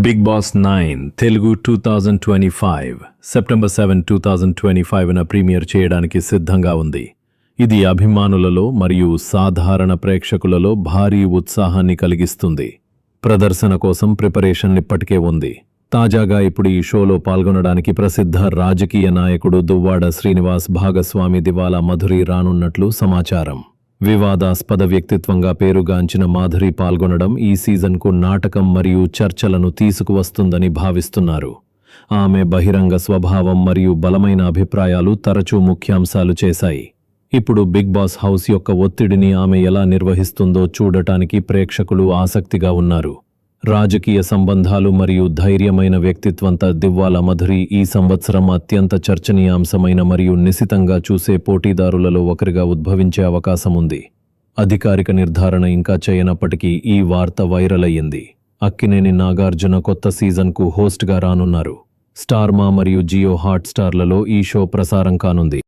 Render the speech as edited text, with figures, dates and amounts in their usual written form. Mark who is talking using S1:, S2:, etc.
S1: Big Boss 9 Telugu 2025 September 7, 2025న premiere చేయడానికి సిద్ధంగా ఉంది. ఇది అభిమానులలో మరియు సాధారణ ప్రేక్షకులలో భారీ ఉత్సాహాన్ని కలిగిస్తుంది. ప్రదర్శన కోసం ప్రిపరేషన్ ఇప్పటికే ఉంది. తాజాగా ఇప్పుడు ఈ షోలో పాల్గొనడానికి ప్రసిద్ధ రాజకీయ నాయకుడు దువ్వాడ శ్రీనివాస్ భాగస్వామి దివాలా మధురి రానున్నట్లు సమాచారం. వివాదాస్పద వ్యక్తిత్వంగా పేరుగాంచిన మాధురి పాల్గొనడం ఈ సీజన్కు నాటకం మరియు చర్చలను తీసుకువస్తుందని భావిస్తున్నారు. ఆమె బహిరంగ స్వభావం మరియు బలమైన అభిప్రాయాలు తరచూ ముఖ్యాంశాలు చేశాయి. ఇప్పుడు బిగ్ బాస్ హౌస్ యొక్క ఒత్తిడిని ఆమె ఎలా నిర్వహిస్తుందో చూడటానికి ప్రేక్షకులు ఆసక్తిగా ఉన్నారు. రాజకీయ సంబంధాలు మరియు ధైర్యమైన వ్యక్తిత్వంతో దివ్వాలా మధురి ఈ సంవత్సరం అత్యంత చర్చనీయాంశమైన మరియు నిశితంగా చూసే పోటీదారులలో ఒకరిగా ఉద్భవించే అవకాశం ఉంది. అధికారిక నిర్ధారణ ఇంకా చేయనప్పటికీ ఈ వార్త వైరల్ అయ్యింది. అక్కినేని నాగార్జున కొత్త సీజన్కు హోస్ట్గా రానున్నారు. స్టార్ మా మరియు జియో హాట్ స్టార్లలో ఈ షో ప్రసారం కానుంది.